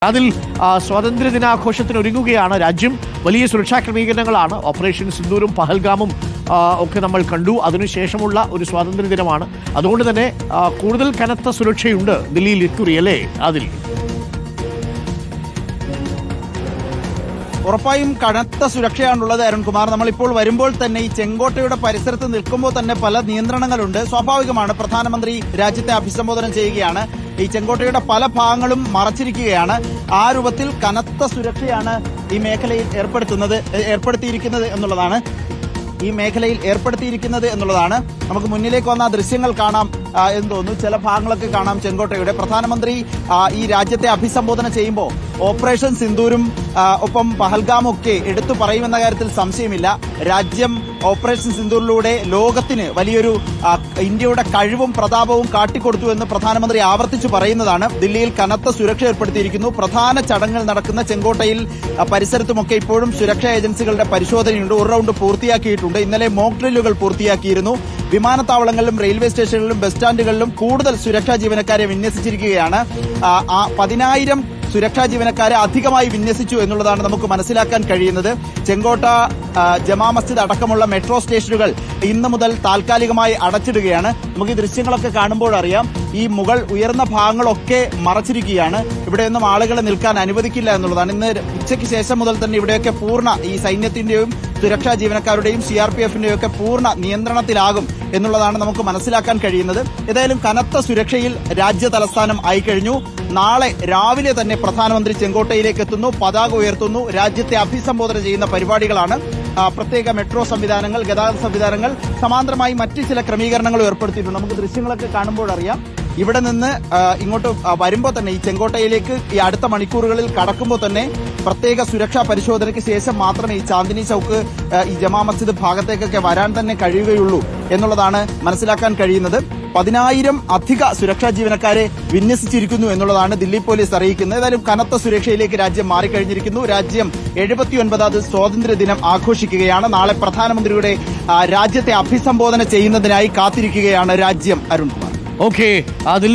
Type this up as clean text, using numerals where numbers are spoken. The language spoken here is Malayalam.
അതിൽ സ്വാതന്ത്ര്യ ദിനാഘോഷത്തിന് ഒരുങ്ങുകയാണ് രാജ്യം. വലിയ സുരക്ഷാ ക്രമീകരണങ്ങളാണ്. ഓപ്പറേഷൻ സിന്ദൂരും പഹൽഗാമും ഒക്കെ നമ്മൾ കണ്ടു. അതിനുശേഷമുള്ള ഒരു സ്വാതന്ത്ര്യ ദിനമാണ്. അതുകൊണ്ട് തന്നെ കൂടുതൽ കനത്ത സുരക്ഷയുണ്ട് ദില്ലിയിൽ ഇക്കുറി, അല്ലേ അതിൽ? ഉറപ്പായും കനത്ത സുരക്ഷയാണുള്ളത് അരുൺകുമാർ. നമ്മളിപ്പോൾ വരുമ്പോൾ തന്നെ ഈ ചെങ്കോട്ടയുടെ പരിസരത്ത് നിൽക്കുമ്പോൾ തന്നെ പല നിയന്ത്രണങ്ങളുണ്ട്. സ്വാഭാവികമാണ്, പ്രധാനമന്ത്രി രാജ്യത്തെ അഭിസംബോധന ചെയ്യുകയാണ്. ഈ ചെങ്കോട്ടയുടെ പല ഭാഗങ്ങളും മറച്ചിരിക്കുകയാണ്. ആ രൂപത്തിൽ കനത്ത സുരക്ഷയാണ് ഈ മേഖലയിൽ ഏർപ്പെടുത്തിയിരിക്കുന്നത് എന്നുള്ളതാണ്. നമുക്ക് മുന്നിലേക്ക് വന്ന ദൃശ്യങ്ങൾ കാണാം എന്ന് തോന്നുന്നു. ചില ഭാഗങ്ങളൊക്കെ കാണാം ചെങ്കോട്ടയുടെ. പ്രധാനമന്ത്രി ഈ രാജ്യത്തെ അഭിസംബോധന ചെയ്യുമ്പോൾ ഓപ്പറേഷൻ സിന്ദൂരും ഒപ്പം പഹൽഗാമും ഒക്കെ എടുത്തു പറയുമെന്ന കാര്യത്തിൽ സംശയമില്ല. രാജ്യം ഓപ്പറേഷൻ സിന്ദൂരിലൂടെ ലോകത്തിന് വലിയൊരു ഇന്ത്യയുടെ കഴിവും പ്രതാപവും കാട്ടിക്കൊടുത്തു എന്ന് പ്രധാനമന്ത്രി ആവർത്തിച്ചു പറയുന്നതാണ്. ദില്ലിയിൽ കനത്ത സുരക്ഷ ഏർപ്പെടുത്തിയിരിക്കുന്നു. പ്രധാന ചടങ്ങുകൾ നടക്കുന്ന ചെങ്കോട്ടയിൽ പരിസരത്തുമൊക്കെ ഇപ്പോഴും സുരക്ഷാ ഏജൻസികളുടെ പരിശോധനയുണ്ട്. ഒരു റൗണ്ട് പൂർത്തിയാക്കിയിട്ടുണ്ട്. ഇന്നലെ മോക്ക് ഡ്രില്ലുകൾ പൂർത്തിയാക്കിയിരുന്നു. വിമാനത്താവളങ്ങളിലും റെയിൽവേ സ്റ്റേഷനുകളിലും ബസ് സ്റ്റാൻഡുകളിലും കൂടുതൽ സുരക്ഷാ ജീവനക്കാരെ വിന്യസിച്ചിരിക്കുകയാണ്. 10,000 സുരക്ഷാ ജീവനക്കാരെ അധികമായി വിന്യസിച്ചു എന്നുള്ളതാണ് നമുക്ക് മനസ്സിലാക്കാൻ കഴിയുന്നത്. ചെങ്കോട്ട, ജമാ മസ്ജിദ് അടക്കമുള്ള മെട്രോ സ്റ്റേഷനുകൾ ഇന്ന് മുതൽ താൽക്കാലികമായി അടച്ചിടുകയാണ്. നമുക്ക് ഈ ദൃശ്യങ്ങളൊക്കെ കാണുമ്പോൾ അറിയാം, ഈ മുകൾ ഉയർന്ന ഭാഗങ്ങളൊക്കെ മറച്ചിരിക്കുകയാണ്. ഇവിടെയൊന്നും ആളുകളെ നിൽക്കാൻ അനുവദിക്കില്ല എന്നുള്ളതാണ്. ഇന്ന് ഉച്ചയ്ക്ക് ശേഷം മുതൽ തന്നെ ഇവിടെയൊക്കെ പൂർണ്ണ ഈ സൈന്യത്തിന്റെയും സുരക്ഷാ ജീവനക്കാരുടെയും CRPFന്റെയും ഒക്കെ പൂർണ്ണ നിയന്ത്രണത്തിലാകും എന്നുള്ളതാണ് നമുക്ക് മനസ്സിലാക്കാൻ കഴിയുന്നത്. ഏതായാലും കനത്ത സുരക്ഷയിൽ രാജ്യ തലസ്ഥാനം ആയിക്കഴിഞ്ഞു. നാളെ രാവിലെ തന്നെ പ്രധാനമന്ത്രി ചെങ്കോട്ടയിലേക്ക് എത്തുന്നു, പതാക ഉയർത്തുന്നു, രാജ്യത്തെ അഭിസംബോധന ചെയ്യുന്ന പരിപാടികളാണ്. പ്രത്യേക മെട്രോ സംവിധാനങ്ങൾ, ഗതാഗത സംവിധാനങ്ങൾ, സമാന്തരമായി മറ്റ് ചില ക്രമീകരണങ്ങൾ ഏർപ്പെടുത്തിയിട്ടുണ്ട്. നമുക്ക് ദൃശ്യങ്ങളൊക്കെ കാണുമ്പോൾ അറിയാം. ഇവിടെ നിന്ന് ഇങ്ങോട്ട് വരുമ്പോൾ തന്നെ ഈ ചെങ്കോട്ടയിലേക്ക് ഈ അടുത്ത മണിക്കൂറുകളിൽ കടക്കുമ്പോൾ തന്നെ പ്രത്യേക സുരക്ഷാ പരിശോധനയ്ക്ക് ശേഷം മാത്രമേ ഈ ചാന്ദിനി ചൌക്ക്, ഈ ജമാ മസ്ജിദ് ഭാഗത്തേക്കൊക്കെ വരാൻ തന്നെ കഴിയുകയുള്ളൂ എന്നുള്ളതാണ് മനസ്സിലാക്കാൻ കഴിയുന്നത്. 10,000 അധിക സുരക്ഷാ ജീവനക്കാരെ വിന്യസിച്ചിരിക്കുന്നു എന്നുള്ളതാണ് ദില്ലി പോലീസ് അറിയിക്കുന്നത്. ഏതായാലും കനത്ത സുരക്ഷയിലേക്ക് രാജ്യം മാറിക്കഴിഞ്ഞിരിക്കുന്നു. രാജ്യം 79ാമത് സ്വാതന്ത്ര്യ ദിനം ആഘോഷിക്കുകയാണ്. നാളെ പ്രധാനമന്ത്രിയുടെ രാജ്യത്തെ അഭിസംബോധന ചെയ്യുന്നതിനായി കാത്തിരിക്കുകയാണ് രാജ്യം. അരുൺകുമാർ. ഓക്കെ, അതിൽ